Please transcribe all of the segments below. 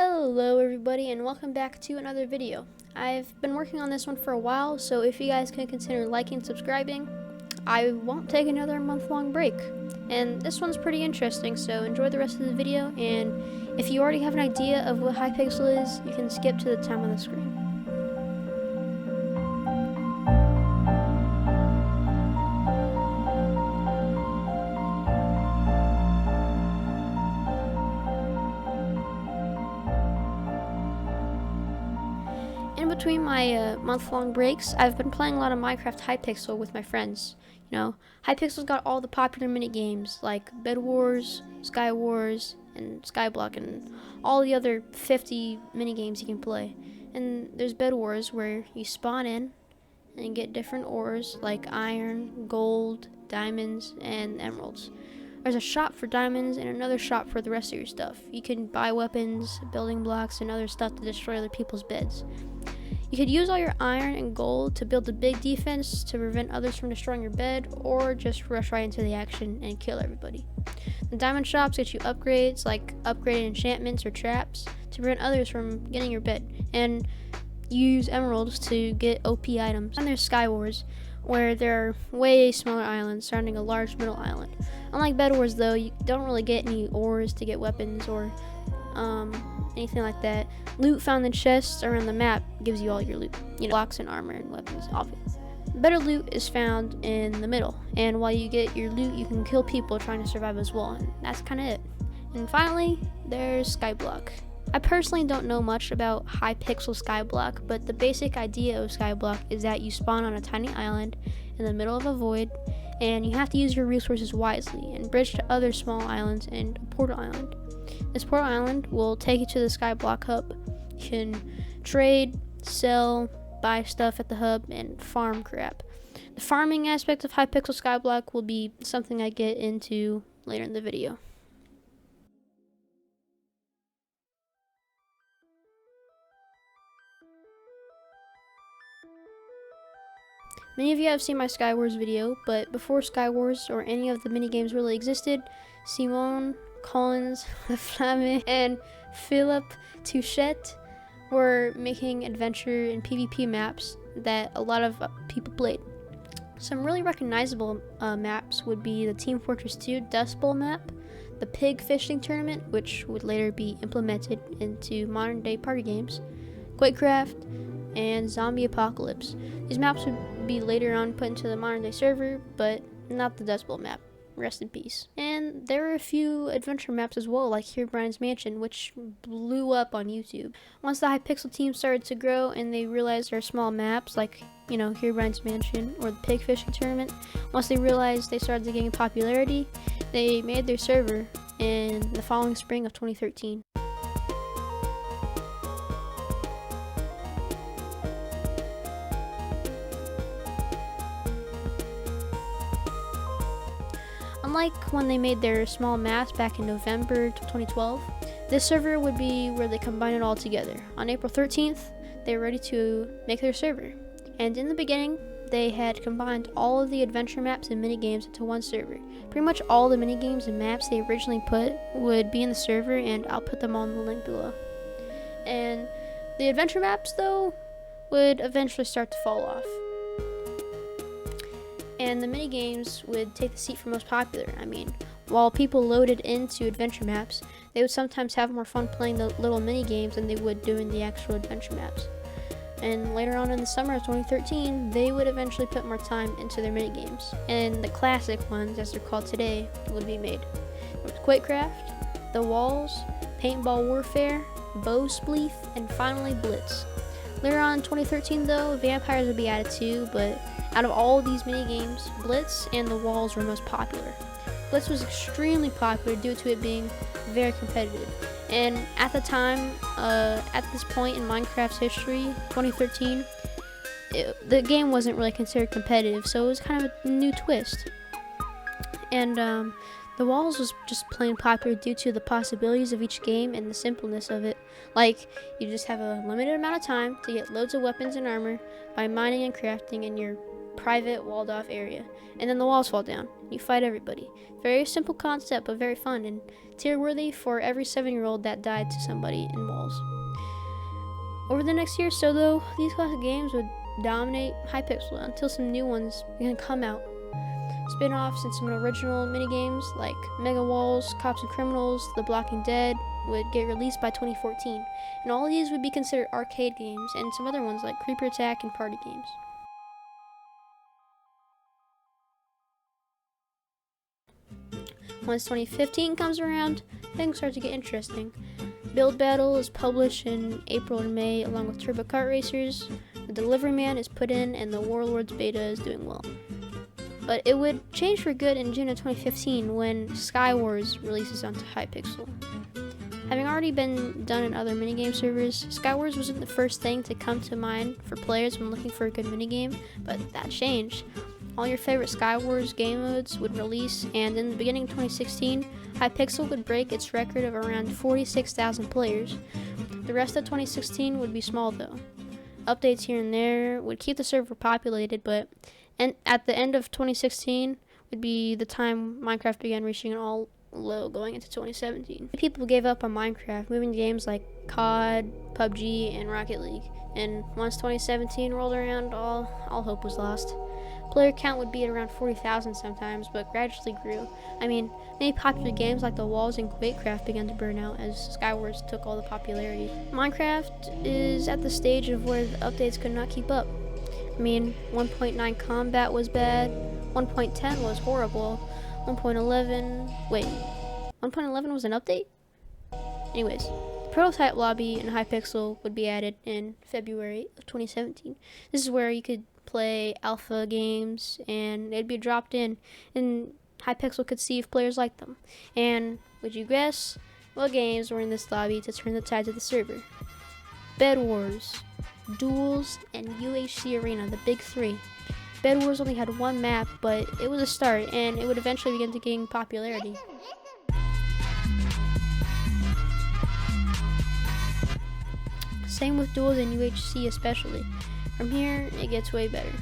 Hello everybody and welcome back to another video. I've been working on this one for a while, so if you guys can consider liking and subscribing, I won't take another month-long break. And this one's pretty interesting, so enjoy the rest of the video, and if you already have an idea of what Hypixel is, you can skip to the time on the screen. In between my month-long breaks, I've been playing a lot of Minecraft Hypixel with my friends. You know, Hypixel's got all the popular mini games like Bed Wars, Sky Wars, and Skyblock, and all the other 50 mini games you can play. And there's Bed Wars where you spawn in and get different ores like iron, gold, diamonds, and emeralds. There's a shop for diamonds and another shop for the rest of your stuff. You can buy weapons, building blocks, and other stuff to destroy other people's beds. You could use all your iron and gold to build a big defense to prevent others from destroying your bed, or just rush right into the action and kill everybody. The diamond shops get you upgrades like upgraded enchantments or traps to prevent others from getting your bed, and you use emeralds to get OP items. And there's Sky Wars, where there are way smaller islands surrounding a large middle island. Unlike Bed Wars though, you don't really get any ores to get weapons or anything like that. Loot found in chests around the map gives you all your loot, blocks and armor and weapons, obviously. Better loot is found in the middle, and while you get your loot, you can kill people trying to survive as well, and that's kind of it. And finally, there's Skyblock. I personally don't know much about Hypixel Skyblock, but the basic idea of Skyblock is that you spawn on a tiny island in the middle of a void, and you have to use your resources wisely and bridge to other small islands and a portal island. This portal island will take you to the Skyblock hub. You can trade, sell, buy stuff at the hub, and farm crap. The farming aspect of Hypixel Skyblock will be something I get into later in the video. Many of you have seen my Sky Wars video, but before Sky Wars or any of the minigames really existed, Simone, Collins, Flamme, and Philip Touchette were making adventure and PvP maps that a lot of people played. Some really recognizable maps would be the Team Fortress 2 Dust Bowl map, the Pig Fishing Tournament, which would later be implemented into modern day party games, Quakecraft, and Zombie Apocalypse. These maps would be later on put into the modern day server, but not the Dust Bowl map. Rest in peace. And there were a few adventure maps as well, like Herobrine's Mansion, which blew up on YouTube. Once the Hypixel team started to grow and they realized there are small maps like, Herobrine's Mansion or the Pig Fishing Tournament, once they realized they started to gain popularity, they made their server in the following spring of 2013. Unlike when they made their small maps back in November 2012, this server would be where they combine it all together. On April 13th, they were ready to make their server. And in the beginning, they had combined all of the adventure maps and minigames into one server. Pretty much all the minigames and maps they originally put would be in the server, and I'll put them all in the link below. And the adventure maps, though, would eventually start to fall off. And the minigames would take the seat for most popular. I mean, while people loaded into adventure maps, they would sometimes have more fun playing the little minigames than they would doing the actual adventure maps. And later on in the summer of 2013, they would eventually put more time into their minigames. And the classic ones, as they're called today, would be made. With Quakecraft, The Walls, Paintball Warfare, Bow Spleef, and finally Blitz. Later on in 2013 though, Vampires would be added too, but out of all these minigames, Blitz and The Walls were most popular. Blitz was extremely popular due to it being very competitive. And at the time, at this point in Minecraft's history, 2013, the game wasn't really considered competitive, so it was kind of a new twist. And The Walls was just plain popular due to the possibilities of each game and the simpleness of it. Like, you just have a limited amount of time to get loads of weapons and armor by mining and crafting, and you're private walled off area, and then the walls fall down. You fight everybody. Very simple concept, but very fun and tier worthy for every 7-year-old that died to somebody in walls. Over the next year or so though, these classic games would dominate Hypixel until some new ones began to come out. Spin-offs and some original minigames like Mega Walls, Cops and Criminals, The Blocking Dead would get released by 2014, and all of these would be considered arcade games, and some other ones like Creeper Attack and party games. Once 2015 comes around, things start to get interesting. Build Battle is published in April and May along with Turbo Kart Racers, the Delivery Man is put in, and the Warlords beta is doing well. But it would change for good in June of 2015 when Sky Wars releases onto Hypixel. Having already been done in other minigame servers, Sky Wars wasn't the first thing to come to mind for players when looking for a good minigame, but that changed. All your favorite Sky Wars game modes would release, and in the beginning of 2016, Hypixel would break its record of around 46,000 players. The rest of 2016 would be small though. Updates here and there would keep the server populated, but at the end of 2016 would be the time Minecraft began reaching an all low going into 2017. People gave up on Minecraft, moving to games like COD, PUBG, and Rocket League. And once 2017 rolled around, all hope was lost. Player count would be at around 40,000 sometimes, but gradually grew. I mean, many popular games like The Walls and Quakecraft began to burn out as Skywars took all the popularity. Minecraft is at the stage of where the updates could not keep up. I mean, 1.9 combat was bad, 1.10 was horrible, 1.11 was an update? Anyways, the prototype lobby in Hypixel would be added in February of 2017. This is where you could play alpha games and they'd be dropped in and Hypixel could see if players liked them. And would you guess what games were in this lobby to turn the tides of the server? Bed Wars, Duels, and UHC Arena, the big three. Bed Wars only had one map, but it was a start and it would eventually begin to gain popularity. Same with Duels and UHC especially. From here, it gets way better.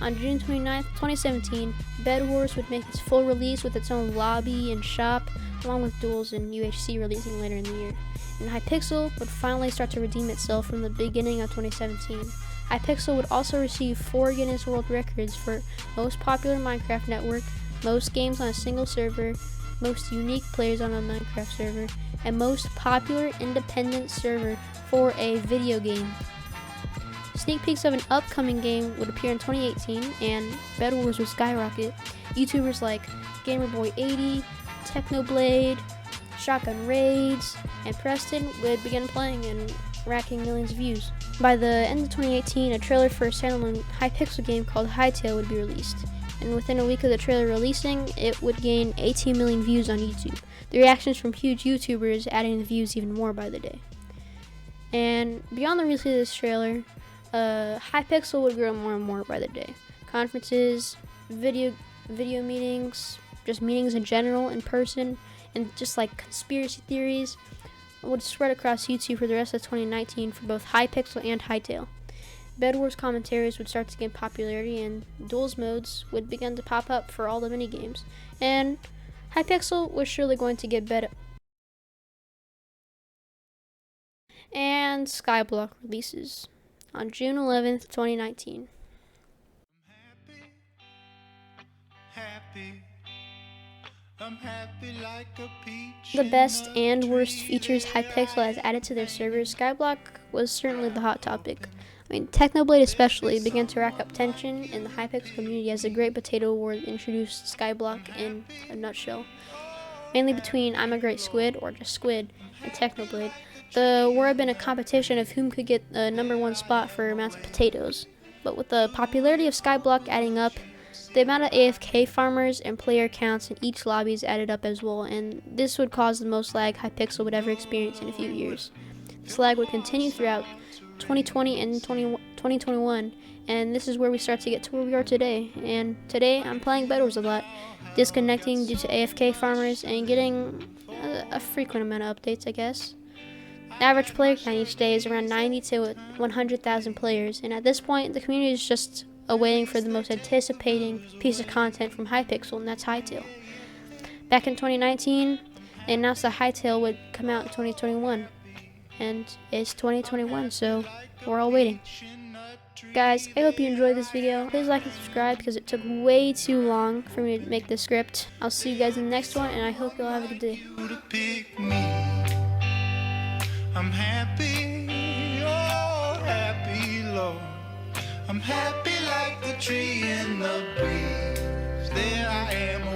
On June 29th, 2017, Bed Wars would make its full release with its own lobby and shop, along with Duels and UHC releasing later in the year. And Hypixel would finally start to redeem itself from the beginning of 2017. Hypixel would also receive 4 Guinness World Records for most popular Minecraft network, most games on a single server, most unique players on a Minecraft server, and most popular independent server for a video game. Sneak peeks of an upcoming game would appear in 2018, and Bed Wars would skyrocket. YouTubers like GamerBoy80, Technoblade, Shotgun Raids, and Preston would begin playing and racking millions of views. By the end of 2018, a trailer for a standalone Hypixel game called Hytale would be released, and within a week of the trailer releasing, it would gain 18 million views on YouTube. The reactions from huge YouTubers adding the views even more by the day. And beyond the release of this trailer, Hypixel would grow more and more by the day. Conferences, video meetings, just meetings in general, in person, and just like conspiracy theories would spread across YouTube for the rest of 2019 for both Hypixel and Hytale. Bed Wars commentaries would start to gain popularity, and Duels modes would begin to pop up for all the minigames. And Hypixel was surely going to get better. And Skyblock releases on June 11th, 2019. The best and worst features Hypixel has added to their servers, Skyblock was certainly the hot topic. I mean, Technoblade especially began to rack up tension in the Hypixel community as the Great Potato War introduced Skyblock in a nutshell. Mainly between I'm a Great Squid, or just Squid, and Technoblade. The war had been a competition of whom could get the #1 spot for amounts of potatoes. But with the popularity of Skyblock adding up, the amount of AFK farmers and player counts in each lobbies added up as well, and this would cause the most lag Hypixel would ever experience in a few years. This lag would continue throughout 2020 and 2021, and this is where we start to get to where we are today. And today I'm playing Bed Wars a lot, disconnecting due to AFK farmers and getting a frequent amount of updates, I guess. The average player count each day is around 90 to 100,000 players, and at this point the community is just awaiting for the most anticipating piece of content from Hypixel, and that's Hytale. Back in 2019, they announced that Hytale would come out in 2021, and it's 2021, so we're all waiting. Guys, I hope you enjoyed this video. Please like and subscribe because it took way too long for me to make this script. I'll see you guys in the next one, and I hope you all have a good day. I'm happy, oh happy Lord. I'm happy like the tree in the breeze. There I am.